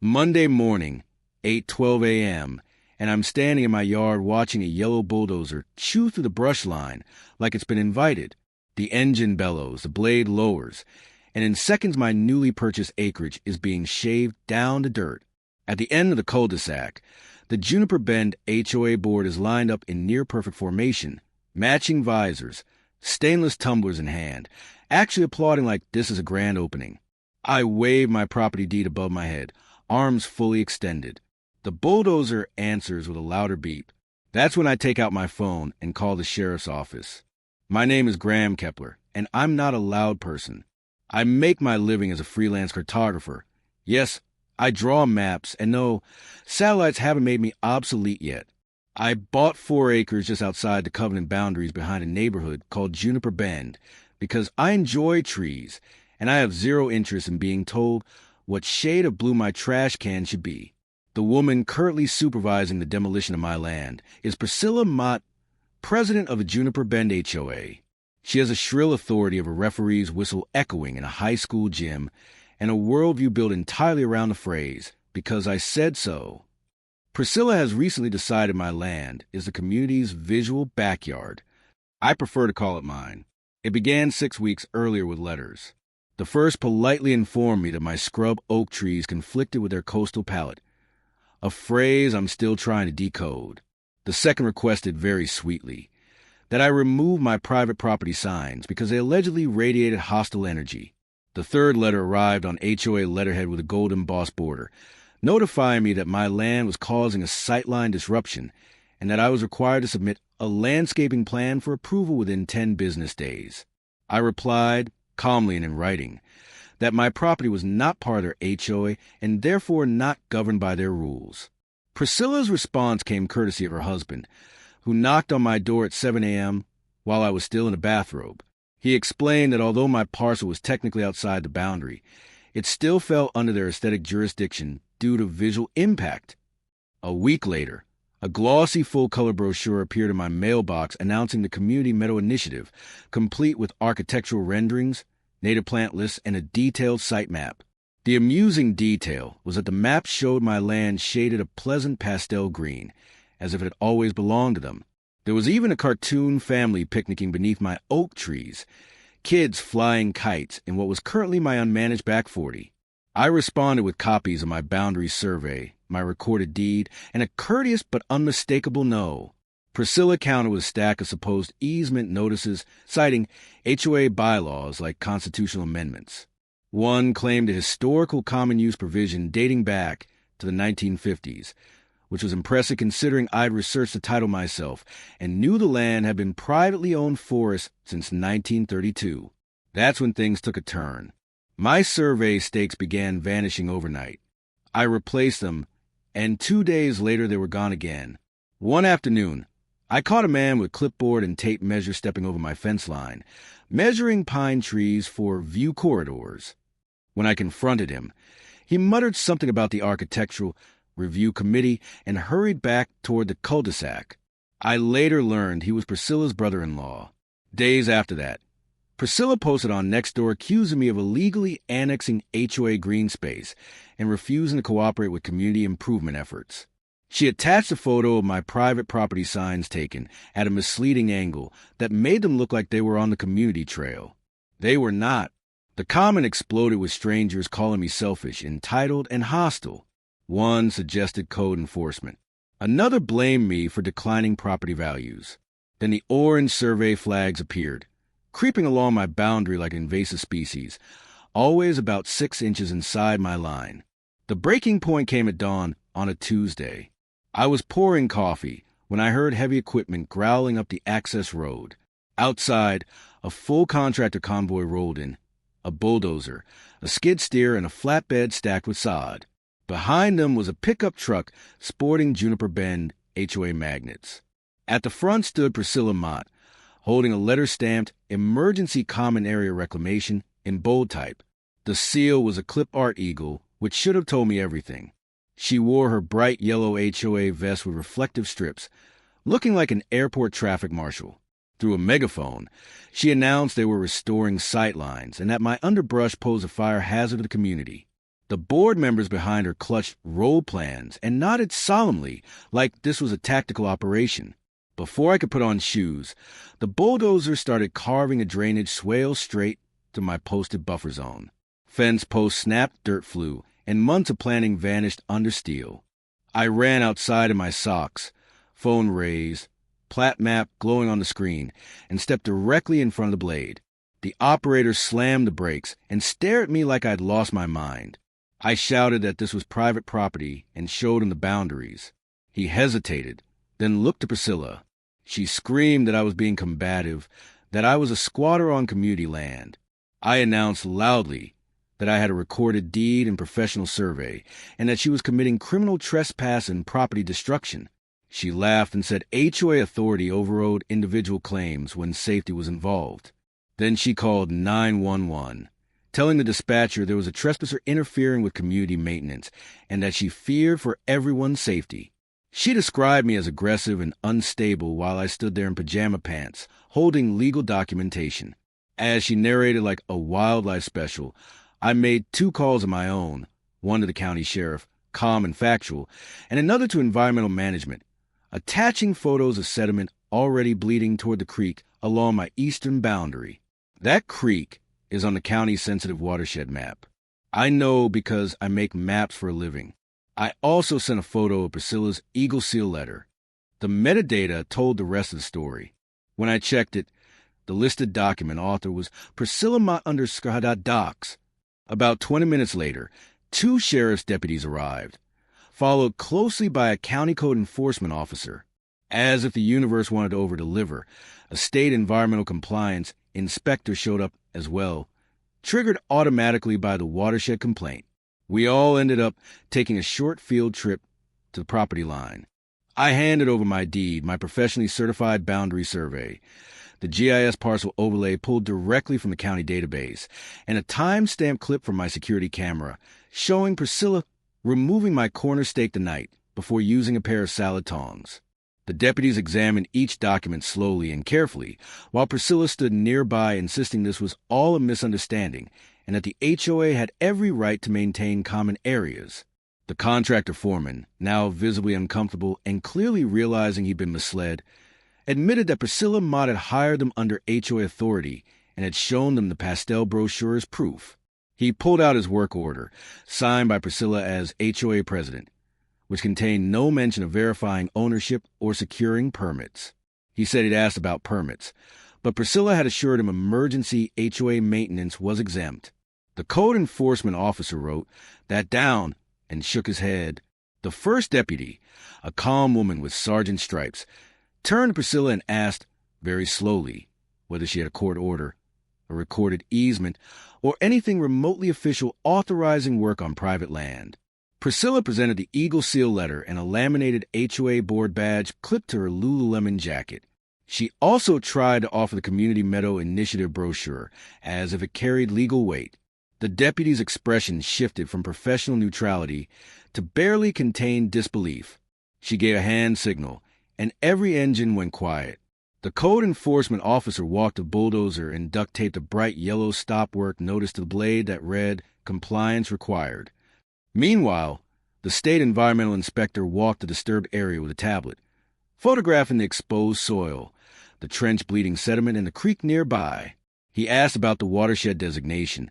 Monday morning, 8:12 a.m., and I'm standing in my yard watching a yellow bulldozer chew through the brush line like it's been invited. The engine bellows, the blade lowers, and in seconds my newly purchased acreage is being shaved down to dirt. At the end of the cul-de-sac, the Juniper Bend HOA board is lined up in near-perfect formation, matching visors, stainless tumblers in hand, actually applauding like this is a grand opening. I wave my property deed above my head, arms fully extended. The bulldozer answers with a louder beep. That's when I take out my phone and call the sheriff's office. My name is Graham Kepler, and I'm not a loud person. I make my living as a freelance cartographer. Yes, I draw maps, and no, satellites haven't made me obsolete yet. I bought 4 acres just outside the covenant boundaries behind a neighborhood called Juniper Bend because I enjoy trees, and I have zero interest in being told what shade of blue my trash can should be. The woman currently supervising the demolition of my land is Priscilla Mott, president of the Juniper Bend HOA. She has a shrill authority of a referee's whistle echoing in a high school gym and a worldview built entirely around the phrase, "because I said so." Priscilla has recently decided my land is the community's visual backyard. I prefer to call it mine. It began 6 weeks earlier with letters. The first politely informed me that my scrub oak trees conflicted with their coastal palette, a phrase I'm still trying to decode. The second requested very sweetly that I remove my private property signs because they allegedly radiated hostile energy. The third letter arrived on HOA letterhead with a gold embossed border, notifying me that my land was causing a sightline disruption and that I was required to submit a landscaping plan for approval within 10 business days. I replied, calmly and in writing, that my property was not part of their HOA and therefore not governed by their rules. Priscilla's response came courtesy of her husband, who knocked on my door at 7 a.m. while I was still in a bathrobe. He explained that although my parcel was technically outside the boundary, it still fell under their aesthetic jurisdiction due to visual impact. A week later, a glossy full-color brochure appeared in my mailbox announcing the Community Meadow Initiative, complete with architectural renderings, native plant lists, and a detailed site map. The amusing detail was that the map showed my land shaded a pleasant pastel green, as if it had always belonged to them. There was even a cartoon family picnicking beneath my oak trees, kids flying kites in what was currently my unmanaged back 40. I responded with copies of my boundary survey, my recorded deed, and a courteous but unmistakable no. Priscilla countered with a stack of supposed easement notices, citing HOA bylaws like constitutional amendments. One claimed a historical common use provision dating back to the 1950s, which was impressive considering I'd researched the title myself and knew the land had been privately owned forest since 1932. That's when things took a turn. My survey stakes began vanishing overnight. I replaced them, and 2 days later they were gone again. One afternoon, I caught a man with clipboard and tape measure stepping over my fence line, measuring pine trees for view corridors. When I confronted him, he muttered something about the architectural review committee and hurried back toward the cul-de-sac. I later learned he was Priscilla's brother-in-law. Days after that, Priscilla posted on Nextdoor accusing me of illegally annexing HOA green space and refusing to cooperate with community improvement efforts. She attached a photo of my private property signs taken at a misleading angle that made them look like they were on the community trail. They were not. The comment exploded with strangers calling me selfish, entitled, and hostile. One suggested code enforcement. Another blamed me for declining property values. Then the orange survey flags appeared, creeping along my boundary like invasive species, always about 6 inches inside my line. The breaking point came at dawn on a Tuesday. I was pouring coffee when I heard heavy equipment growling up the access road. Outside, a full contractor convoy rolled in, a bulldozer, a skid steer, and a flatbed stacked with sod. Behind them was a pickup truck sporting Juniper Bend HOA magnets. At the front stood Priscilla Mott, holding a letter stamped Emergency Common Area Reclamation in bold type. The seal was a clip art eagle, which should have told me everything. She wore her bright yellow HOA vest with reflective strips, looking like an airport traffic marshal. Through a megaphone, she announced they were restoring sightlines and that my underbrush posed a fire hazard to the community. The board members behind her clutched roll plans and nodded solemnly like this was a tactical operation. Before I could put on shoes, the bulldozer started carving a drainage swale straight to my posted buffer zone. Fence posts snapped, dirt flew, and months of planning vanished under steel. I ran outside in my socks, phone raised, plat map glowing on the screen, and stepped directly in front of the blade. The operator slammed the brakes and stared at me like I'd lost my mind. I shouted that this was private property and showed him the boundaries. He hesitated, then looked to Priscilla. She screamed that I was being combative, that I was a squatter on community land. I announced loudly that I had a recorded deed and professional survey, and that she was committing criminal trespass and property destruction. She laughed and said HOA authority overrode individual claims when safety was involved. Then she called 911. Telling the dispatcher there was a trespasser interfering with community maintenance and that she feared for everyone's safety. She described me as aggressive and unstable while I stood there in pajama pants, holding legal documentation. As she narrated like a wildlife special, I made 2 calls of my own, one to the county sheriff, calm and factual, and another to environmental management, attaching photos of sediment already bleeding toward the creek along my eastern boundary. That creek is on the county's sensitive watershed map. I know because I make maps for a living. I also sent a photo of Priscilla's Eagle Seal letter. The metadata told the rest of the story. When I checked it, the listed document author was Priscilla Mott_docs. About 20 minutes later, 2 sheriff's deputies arrived, followed closely by a county code enforcement officer. As if the universe wanted to over-deliver, a state environmental compliance inspector showed up as well, triggered automatically by the watershed complaint. We all ended up taking a short field trip to the property line. I handed over my deed, my professionally certified boundary survey, the GIS parcel overlay pulled directly from the county database, and a time-stamped clip from my security camera showing Priscilla removing my corner stake the night before using a pair of salad tongs. The deputies examined each document slowly and carefully, while Priscilla stood nearby insisting this was all a misunderstanding and that the HOA had every right to maintain common areas. The contractor foreman, now visibly uncomfortable and clearly realizing he'd been misled, admitted that Priscilla Mott had hired them under HOA authority and had shown them the pastel brochure as proof. He pulled out his work order, signed by Priscilla as HOA president, which contained no mention of verifying ownership or securing permits. He said he'd asked about permits, but Priscilla had assured him emergency HOA maintenance was exempt. The code enforcement officer wrote that down and shook his head. The first deputy, a calm woman with sergeant stripes, turned to Priscilla and asked, very slowly, whether she had a court order, a recorded easement, or anything remotely official authorizing work on private land. Priscilla presented the Eagle Seal letter and a laminated HOA board badge clipped to her Lululemon jacket. She also tried to offer the Community Meadow Initiative brochure, as if it carried legal weight. The deputy's expression shifted from professional neutrality to barely contained disbelief. She gave a hand signal, and every engine went quiet. The code enforcement officer walked the bulldozer and duct taped a bright yellow stopwork notice to the blade that read, "Compliance required." Meanwhile, the state environmental inspector walked the disturbed area with a tablet, photographing the exposed soil, the trench bleeding sediment, and the creek nearby. He asked about the watershed designation,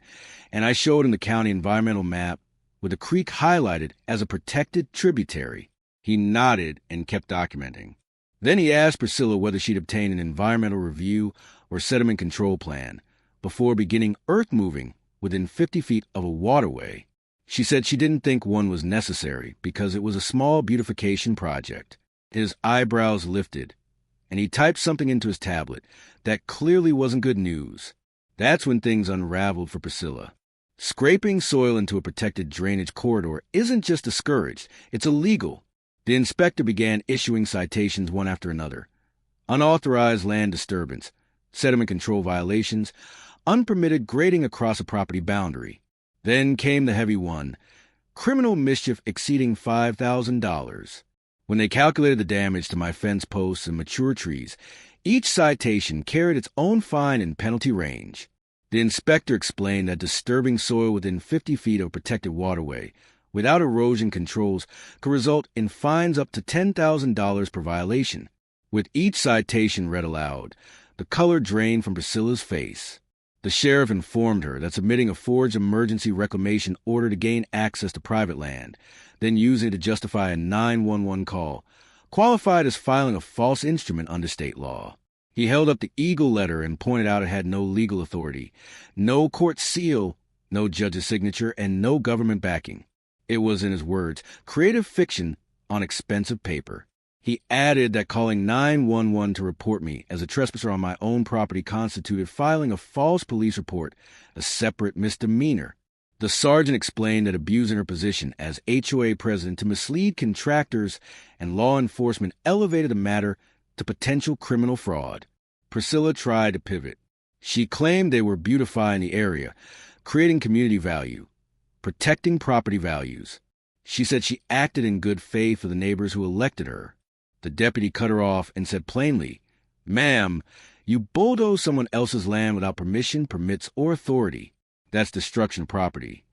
and I showed him the county environmental map with the creek highlighted as a protected tributary. He nodded and kept documenting. Then he asked Priscilla whether she'd obtained an environmental review or sediment control plan before beginning earth moving within 50 feet of a waterway. She said she didn't think one was necessary because it was a small beautification project. His eyebrows lifted, and he typed something into his tablet that clearly wasn't good news. That's when things unraveled for Priscilla. Scraping soil into a protected drainage corridor isn't just discouraged, it's illegal. The inspector began issuing citations one after another. Unauthorized land disturbance, sediment control violations, unpermitted grading across a property boundary. Then came the heavy one, criminal mischief exceeding $5,000. When they calculated the damage to my fence posts and mature trees, each citation carried its own fine and penalty range. The inspector explained that disturbing soil within 50 feet of a protected waterway without erosion controls could result in fines up to $10,000 per violation. With each citation read aloud, the color drained from Priscilla's face. The sheriff informed her that submitting a forged emergency reclamation order to gain access to private land, then using it to justify a 911 call, qualified as filing a false instrument under state law. He held up the Eagle letter and pointed out it had no legal authority, no court seal, no judge's signature, and no government backing. It was, in his words, creative fiction on expensive paper. He added that calling 911 to report me as a trespasser on my own property constituted filing a false police report, a separate misdemeanor. The sergeant explained that abusing her position as HOA president to mislead contractors and law enforcement elevated the matter to potential criminal fraud. Priscilla tried to pivot. She claimed they were beautifying the area, creating community value, protecting property values. She said she acted in good faith for the neighbors who elected her. The deputy cut her off and said plainly, "Ma'am, you bulldoze someone else's land without permission, permits, or authority. That's destruction of property."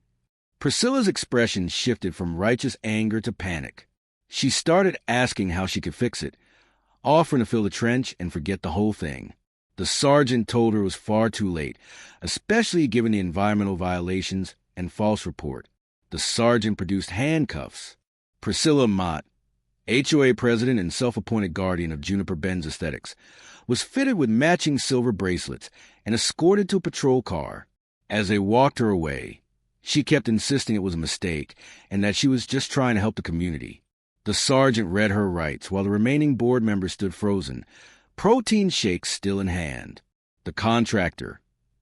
Priscilla's expression shifted from righteous anger to panic. She started asking how she could fix it, offering to fill the trench and forget the whole thing. The sergeant told her it was far too late, especially given the environmental violations and false report. The sergeant produced handcuffs. Priscilla Mott, HOA president and self-appointed guardian of Juniper Bend's aesthetics, was fitted with matching silver bracelets and escorted to a patrol car. As they walked her away, she kept insisting it was a mistake and that she was just trying to help the community. The sergeant read her rights while the remaining board members stood frozen, protein shakes still in hand. The contractor,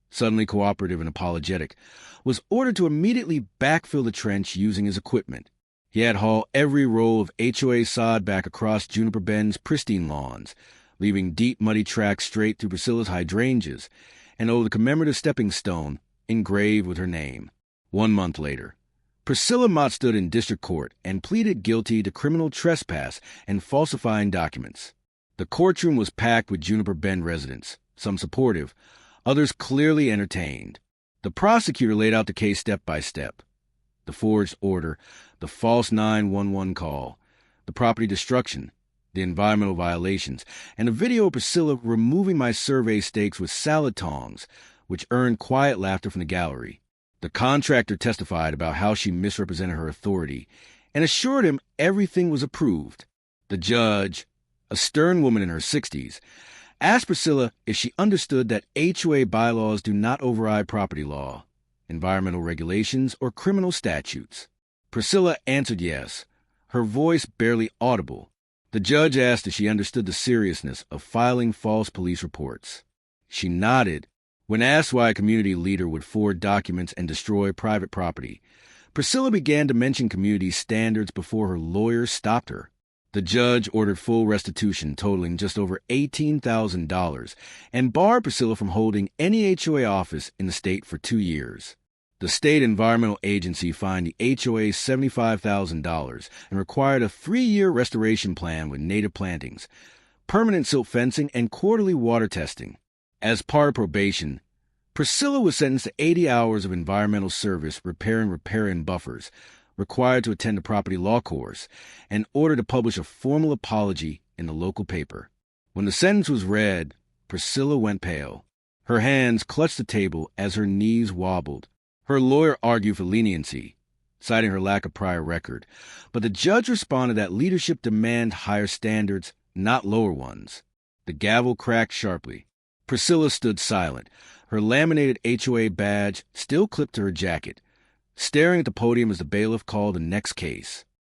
suddenly cooperative and apologetic, was ordered to immediately backfill the trench using his equipment. He had hauled every roll of HOA sod back across Juniper Bend's pristine lawns, leaving deep muddy tracks straight through Priscilla's hydrangeas and over the commemorative stepping stone engraved with her name. 1 month later, Priscilla Mott stood in district court and pleaded guilty to criminal trespass and falsifying documents. The courtroom was packed with Juniper Bend residents, some supportive, others clearly entertained. The prosecutor laid out the case step by step. The forged order, the false 911 call, the property destruction, the environmental violations, and a video of Priscilla removing my survey stakes with salad tongs, which earned quiet laughter from the gallery. The contractor testified about how she misrepresented her authority and assured him everything was approved. The judge, a stern woman in her 60s, asked Priscilla if she understood that HOA bylaws do not override property law, environmental regulations, or criminal statutes. Priscilla answered yes, her voice barely audible. The judge asked if she understood the seriousness of filing false police reports. She nodded. When asked why a community leader would forge documents and destroy private property, Priscilla began to mention community standards before her lawyer stopped her. The judge ordered full restitution totaling just over $18,000 and barred Priscilla from holding any HOA office in the state for 2 years. The state environmental agency fined the HOA $75,000 and required a 3-year restoration plan with native plantings, permanent silt fencing, and quarterly water testing. As part of probation, Priscilla was sentenced to 80 hours of environmental service repairing riparian buffers, required to attend a property law course, and ordered to publish a formal apology in the local paper. When the sentence was read, Priscilla went pale. Her hands clutched the table as her knees wobbled. Her lawyer argued for leniency, citing her lack of prior record, but the judge responded that leadership demands higher standards, not lower ones. The gavel cracked sharply. Priscilla stood silent, her laminated HOA badge still clipped to her jacket, staring at the podium as the bailiff called the next case.